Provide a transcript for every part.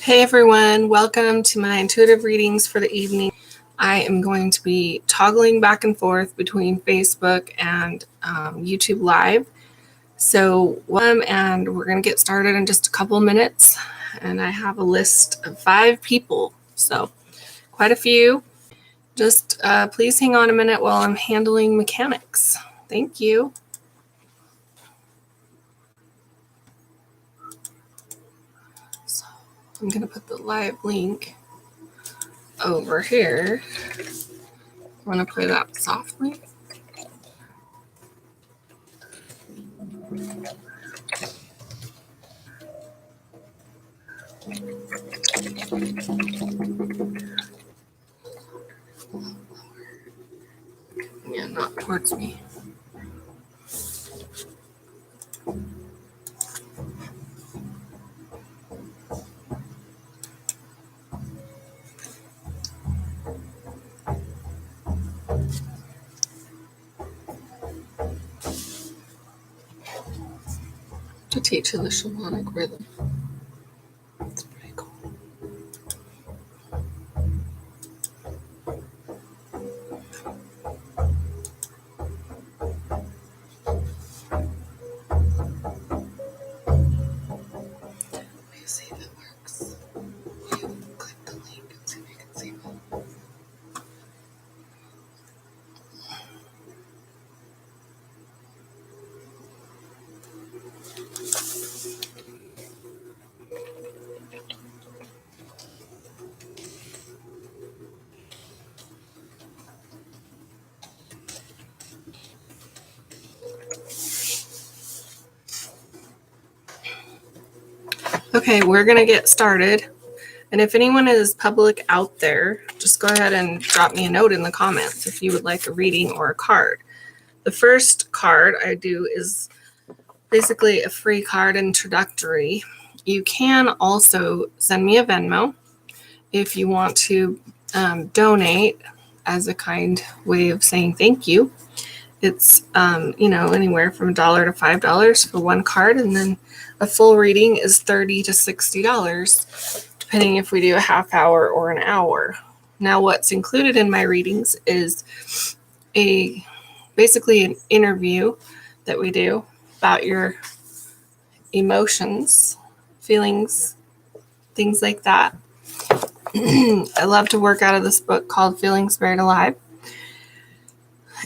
Hey everyone, welcome to my intuitive readings for the evening. I am going to be toggling back and forth between Facebook and YouTube Live. So welcome, and we're going to get started in just a couple of minutes. And I have a list of 5 people, so quite a few. Just please hang on a minute while I'm handling mechanics. Thank you. So I'm going to put the live link over here. I want to play that softly. Yeah, not towards me. To teach you the shamanic rhythm. It's pretty cool. Let me see if it works. You click the link and see if you can see it. Okay, we're going to get started. And if anyone is public out there, just go ahead and drop me a note in the comments if you would like a reading or a card. The first card I do is basically a free card introductory. You can also send me a Venmo if you want to donate as a kind way of saying thank you. It's anywhere from $1 to $5 for one card, and then a full reading is $30 to $60, depending if we do a half hour or an hour. Now, what's included in my readings is basically an interview that we do about your emotions, feelings, things like that. I love to work out of this book called Feelings Buried Alive.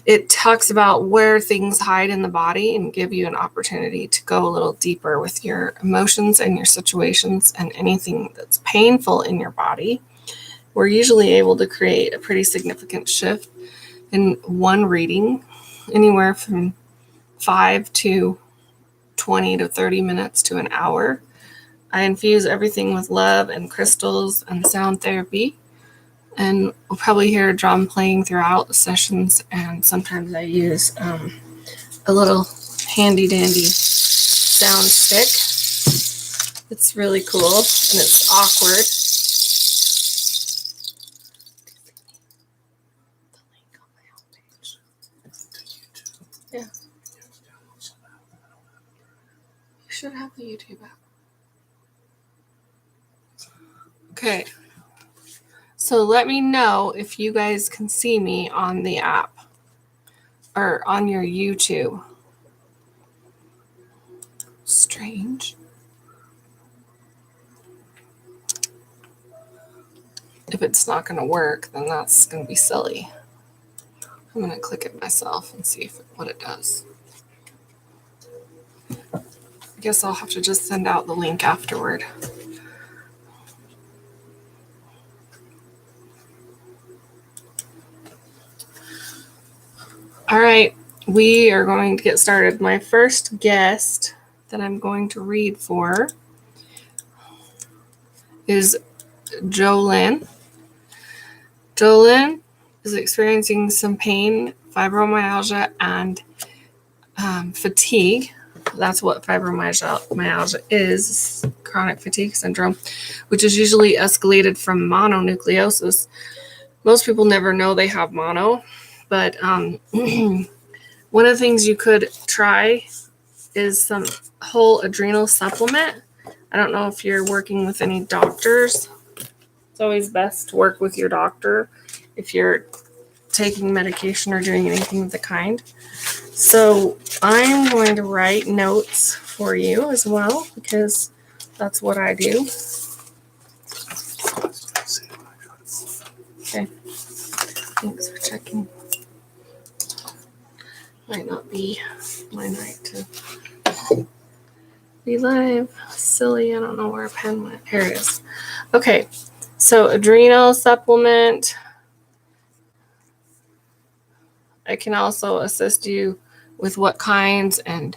It talks about where things hide in the body and give you an opportunity to go a little deeper with your emotions and your situations and anything that's painful in your body. We're usually able to create a pretty significant shift in one reading, anywhere from 5 to 20 to 30 minutes to an hour. I infuse everything with love and crystals and sound therapy. And we'll probably hear drum playing throughout the sessions, and sometimes I use a little handy dandy sound stick. It's really cool, and it's awkward. The link on my homepage. Yeah. You should have the YouTube app. Okay. So let me know if you guys can see me on the app or on your YouTube. Strange. If it's not going to work, then that's going to be silly. I'm going to click it myself and see what it does. I guess I'll have to just send out the link afterward. All right, we are going to get started. My first guest that I'm going to read for is Jolynn. Jolynn is experiencing some pain, fibromyalgia, and fatigue. That's what fibromyalgia is, chronic fatigue syndrome, which is usually escalated from mononucleosis. Most people never know they have mono, but one of the things you could try is some whole adrenal supplement. I don't know if you're working with any doctors. It's always best to work with your doctor if you're taking medication or doing anything of the kind. So I'm going to write notes for you as well, because that's what I do. Okay. Thanks for checking. Might not be my night to be live. Silly, I don't know where a pen went. Here it is. Okay, so adrenal supplement. I can also assist you with what kinds and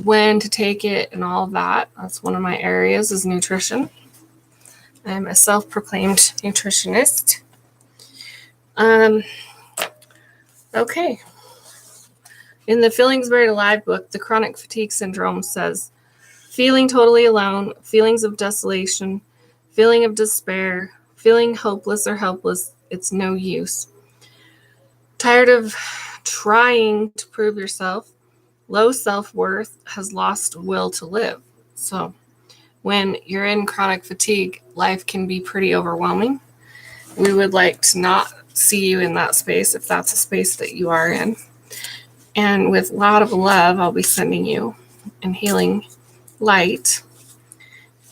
when to take it and all of that. That's one of my areas, is nutrition. I'm a self-proclaimed nutritionist. Okay. In the Feelings Buried Alive book, the chronic fatigue syndrome says, feeling totally alone, feelings of desolation, feeling of despair, feeling hopeless or helpless, it's no use. Tired of trying to prove yourself, low self-worth, has lost will to live. So when you're in chronic fatigue, life can be pretty overwhelming. We would like to not see you in that space if that's a space that you are in. And with a lot of love, I'll be sending you and healing light.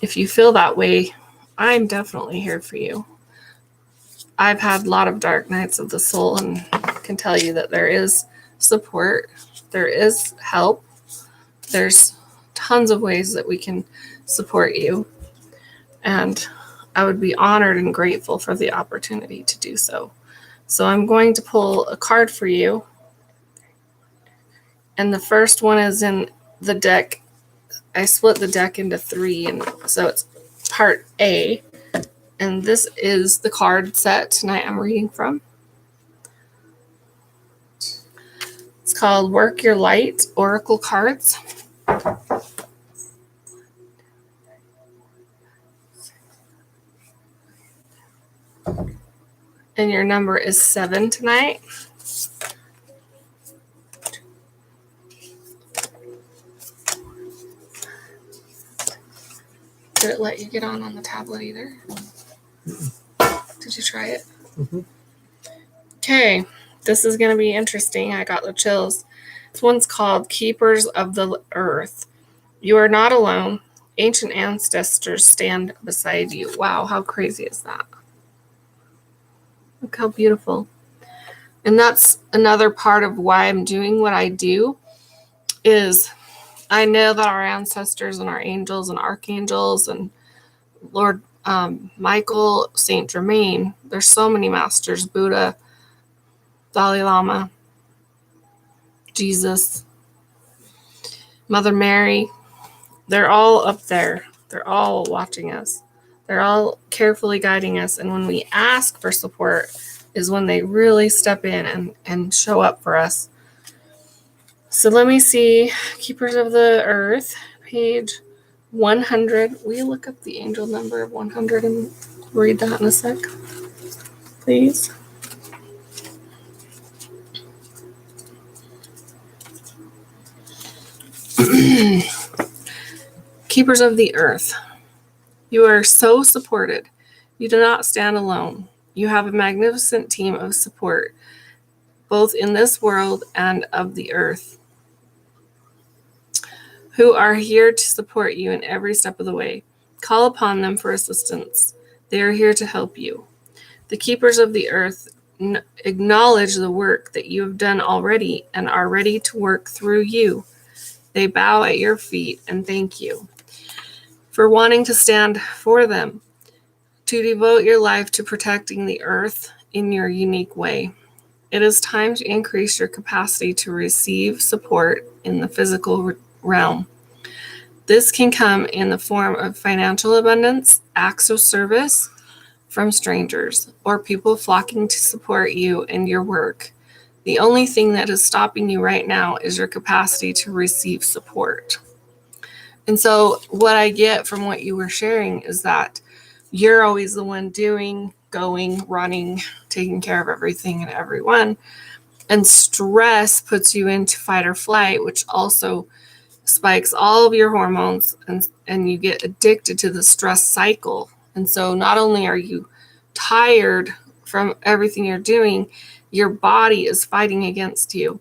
If you feel that way, I'm definitely here for you. I've had a lot of dark nights of the soul and can tell you that there is support, there is help, there's tons of ways that we can support you. And I would be honored and grateful for the opportunity to do so. So I'm going to pull a card for you. And the first one is in the deck. I split the deck into 3, and so it's part A. And this is the card set tonight I'm reading from. It's called Work Your Light, Oracle Cards. And your number is 7 tonight. Did it let you get on the tablet either? Did you try it? Mm-hmm. Okay, this is going to be interesting. I got the chills. This one's called Keepers of the Earth. You are not alone. Ancient ancestors stand beside you. Wow, how crazy is that? Look how beautiful. And that's another part of why I'm doing what I do, is I know that our ancestors and our angels and archangels and Lord Michael, Saint Germain, there's so many masters, Buddha, Dalai Lama, Jesus, Mother Mary, they're all up there. They're all watching us. They're all carefully guiding us. And when we ask for support is when they really step in and show up for us. So let me see. Keepers of the Earth, page 100. Will you look up the angel number of 100 and read that in a sec, please? Keepers of the Earth, you are so supported. You do not stand alone. You have a magnificent team of support, both in this world and of the earth, who are here to support you in every step of the way. Call upon them for assistance. They are here to help you. The keepers of the earth acknowledge the work that you have done already and are ready to work through you. They bow at your feet and thank you for wanting to stand for them, to devote your life to protecting the earth in your unique way. It is time to increase your capacity to receive support in the physical realm. This can come in the form of financial abundance, acts of service from strangers, or people flocking to support you and your work. The only thing that is stopping you right now is your capacity to receive support. And so what I get from what you were sharing is that you're always the one doing, going, running, taking care of everything and everyone. And stress puts you into fight or flight, which also spikes all of your hormones, and you get addicted to the stress cycle. And so not only are you tired from everything you're doing, your body is fighting against you.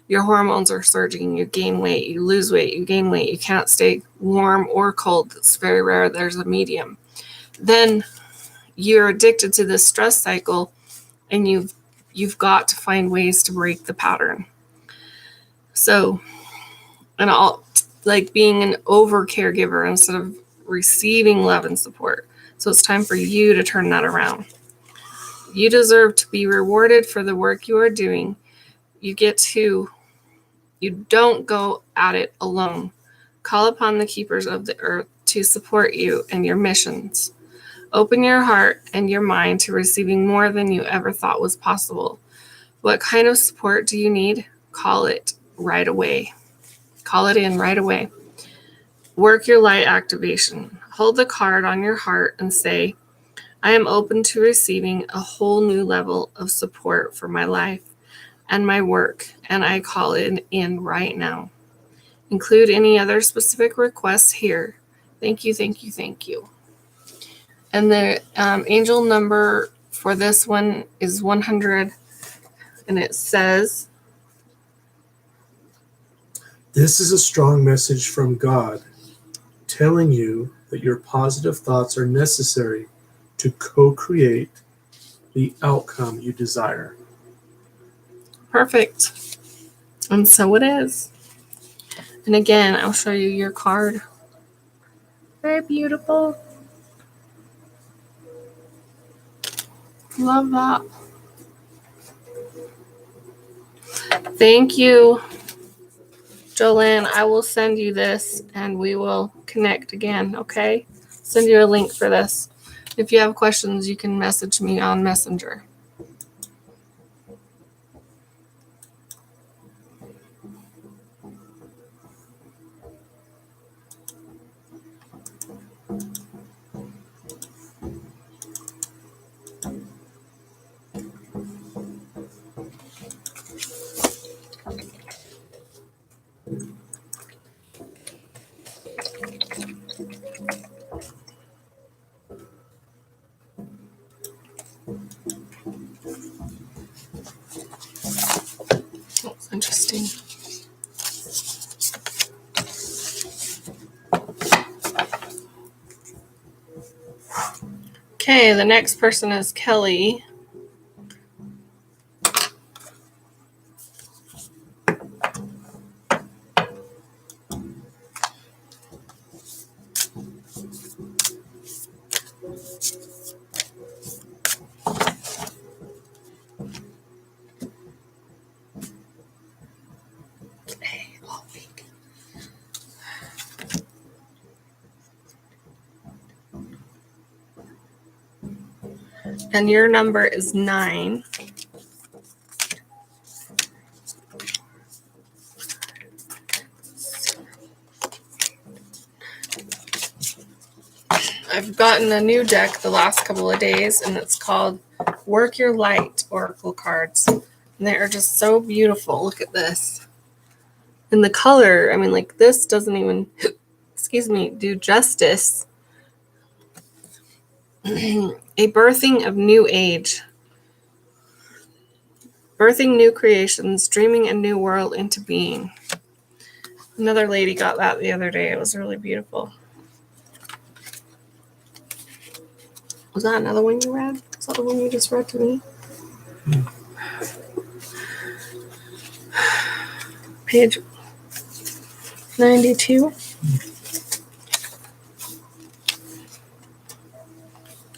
Your hormones are surging, you gain weight, you lose weight, you gain weight, you can't stay warm or cold. It's very rare there's a medium. Then you're addicted to this stress cycle, and you've got to find ways to break the pattern. So, and all, like being an over caregiver instead of receiving love and support. So it's time for you to turn that around. You deserve to be rewarded for the work you are doing. You don't go at it alone. Call upon the keepers of the earth to support you and your missions. Open your heart and your mind to receiving more than you ever thought was possible. What kind of support do you need? Call it right away. Call it in right away. Work your light activation. Hold the card on your heart and say, I am open to receiving a whole new level of support for my life and my work, and I call it in right now. Include any other specific requests here. Thank you, thank you, thank you. And the angel number for this one is 100, and it says, this is a strong message from God telling you that your positive thoughts are necessary to co-create the outcome you desire. Perfect. And so it is. And again, I'll show you your card. Very beautiful. Love that. Thank you, Jolene. I will send you this and we will connect again, okay? Send you a link for this. If you have questions, you can message me on Messenger. That's interesting. Okay, the next person is Kelly. And your number is 9. I've gotten a new deck the last couple of days, and it's called Work Your Light Oracle Cards. And they are just so beautiful. Look at this. And the color, I mean, like this doesn't even, do justice. A birthing of new age. Birthing new creations, dreaming a new world into being. Another lady got that the other day. It was really beautiful. Was that another one you read? Is that the one you just read to me? Page 92.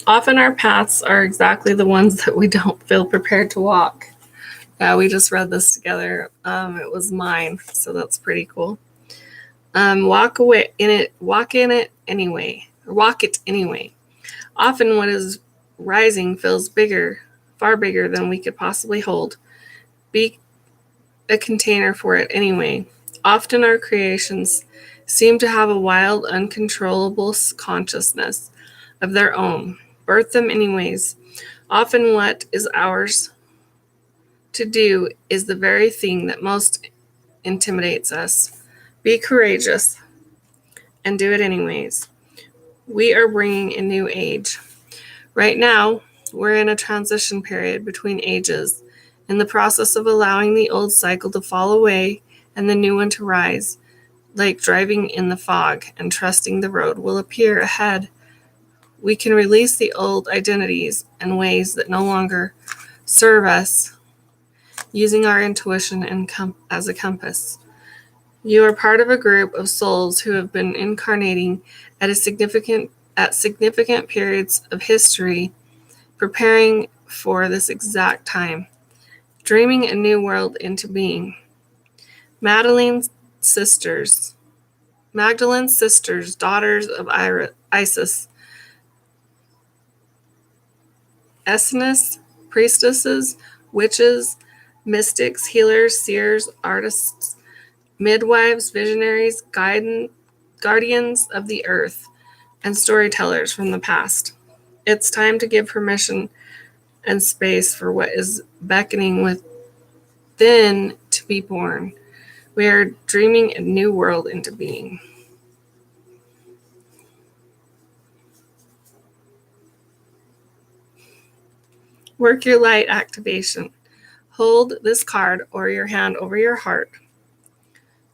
Often our paths are exactly the ones that we don't feel prepared to walk. Yeah, we just read this together. It was mine, so that's pretty cool. Walk in it anyway. Often what is rising feels bigger, far bigger than we could possibly hold. Be a container for it anyway. Often our creations seem to have a wild, uncontrollable consciousness of their own. Birth them anyways. Often what is ours to do is the very thing that most intimidates us. Be courageous and do it anyways. We are bringing a new age. Right now, we're in a transition period between ages, in the process of allowing the old cycle to fall away and the new one to rise, like driving in the fog and trusting the road will appear ahead. We can release the old identities and ways that no longer serve us, using our intuition as a compass. You are part of a group of souls who have been incarnating at significant periods of history, preparing for this exact time, dreaming a new world into being. Magdalene's sisters, daughters of Isis, Essenes, priestesses, witches, mystics, healers, seers, artists, midwives, visionaries, guardians of the earth, and storytellers from the past. It's time to give permission and space for what is beckoning within to be born. We are dreaming a new world into being. Work your light activation. Hold this card or your hand over your heart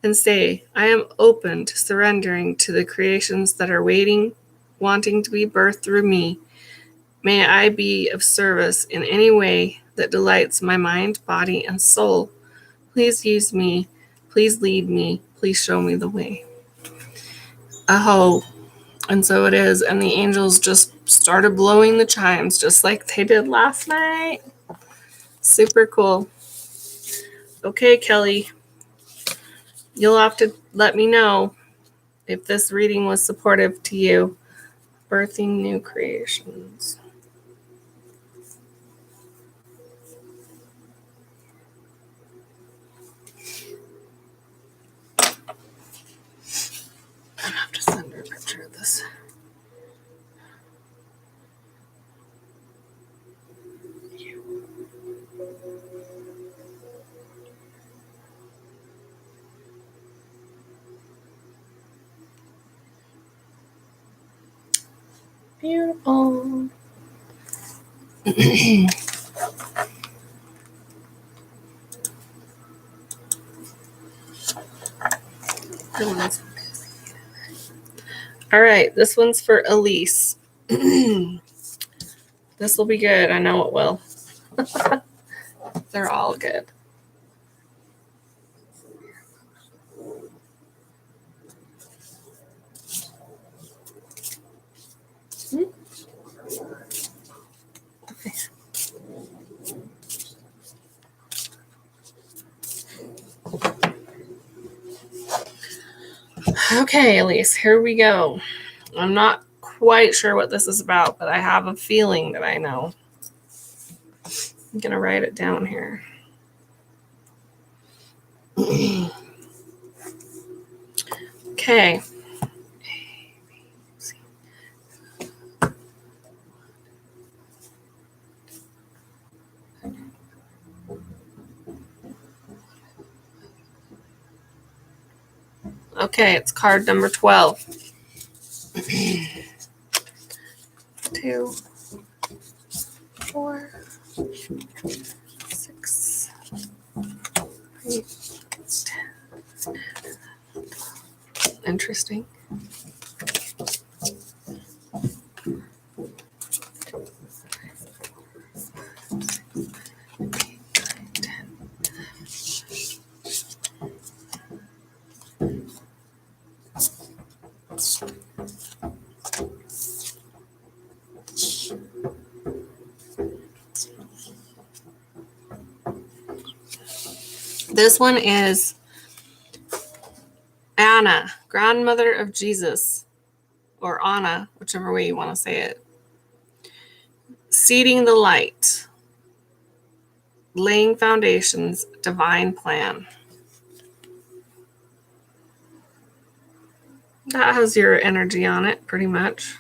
and say, I am open to surrendering to the creations that are waiting, wanting to be birthed through me. May I be of service in any way that delights my mind, body, and soul. Please use me. Please lead me. Please show me the way. Aho. And so it is. And the angels just started blowing the chimes just like they did last night. Super cool. Okay, Kelly. You'll have to let me know if this reading was supportive to you. Birthing new creations. I have to send her a picture of this. Beautiful. All right, this one's for Elise. This will be good. I know it will. They're all good. Okay, Elise, here we go. I'm not quite sure what this is about, but I have a feeling that I know. I'm going to write it down here. Okay. Okay, it's card number 12. 2, 4, 6, 8, 10. Interesting. This one is Anna, grandmother of Jesus, or Anna, whichever way you want to say it. Seeding the light, laying foundations, divine plan. That has your energy on it, pretty much.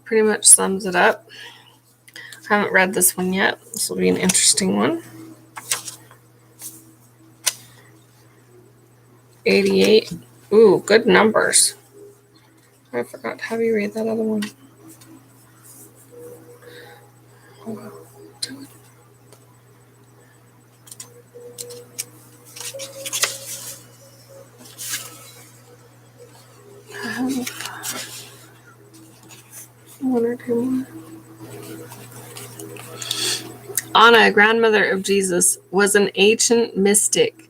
Pretty much sums it up. I haven't read this one yet. This will be an interesting one. 88. Ooh, good numbers. I forgot to have you read that other one. I have one or two more. Anna, a grandmother of Jesus, was an ancient mystic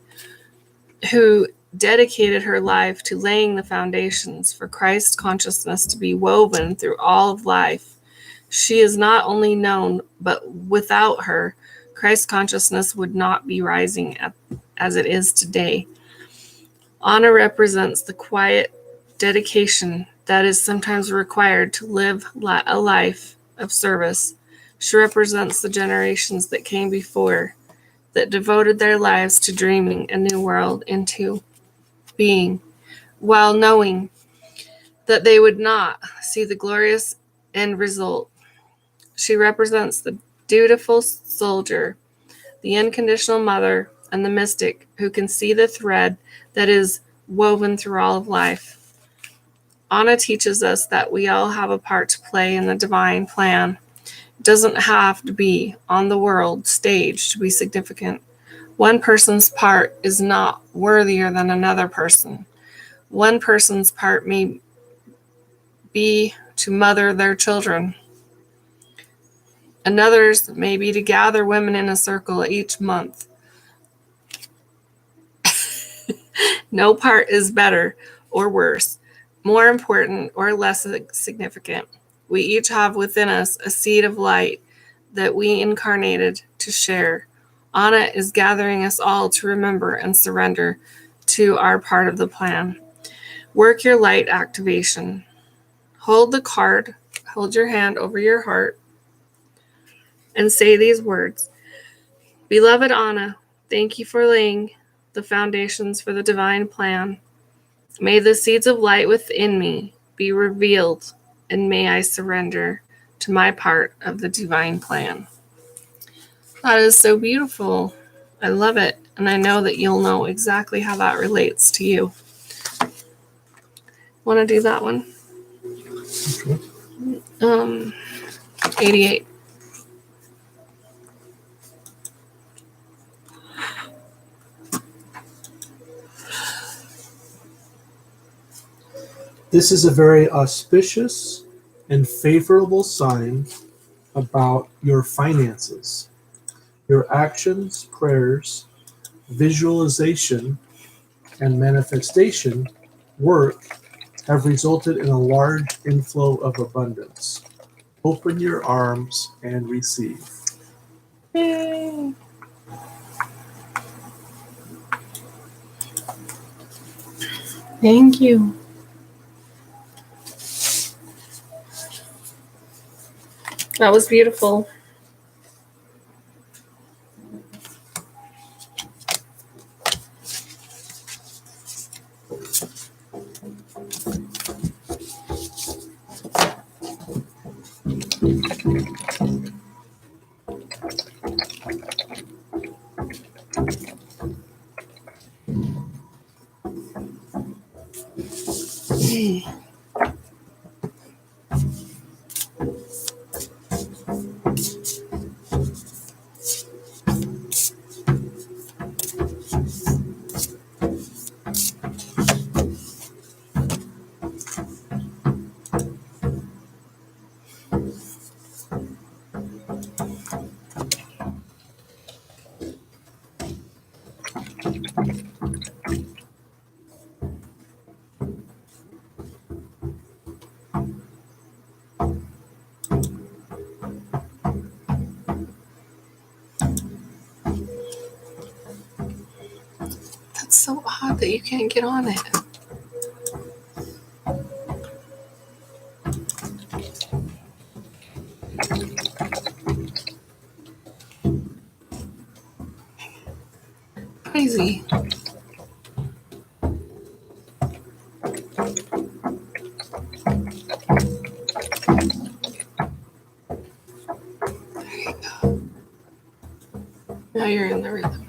who dedicated her life to laying the foundations for Christ consciousness to be woven through all of life. She is not only known, but without her, Christ consciousness would not be rising as it is today. Anna represents the quiet dedication that is sometimes required to live a life of service. She represents the generations that came before, that devoted their lives to dreaming a new world into being, while knowing that they would not see the glorious end result. She represents the dutiful soldier, the unconditional mother, and the mystic who can see the thread that is woven through all of life. Anna teaches us that we all have a part to play in the divine plan. It doesn't have to be on the world stage to be significant. One person's part is not worthier than another person. One person's part may be to mother their children. Another's may be to gather women in a circle each month. No part is better or worse, more important or less significant. We each have within us a seed of light that we incarnated to share. Anna is gathering us all to remember and surrender to our part of the plan. Work your light activation. Hold the card, hold your hand over your heart, and say these words. Beloved Anna, thank you for laying the foundations for the divine plan. May the seeds of light within me be revealed, and may I surrender to my part of the divine plan. That is so beautiful. I love it, and I know that you'll know exactly how that relates to you. Want to do that one? Okay. 88. This is a very auspicious and favorable sign about your finances. Your actions, prayers, visualization, and manifestation work have resulted in a large inflow of abundance. Open your arms and receive. Yay. Thank you. That was beautiful. That's so odd that you can't get on it. Crazy. There you go. Now you're in the rhythm.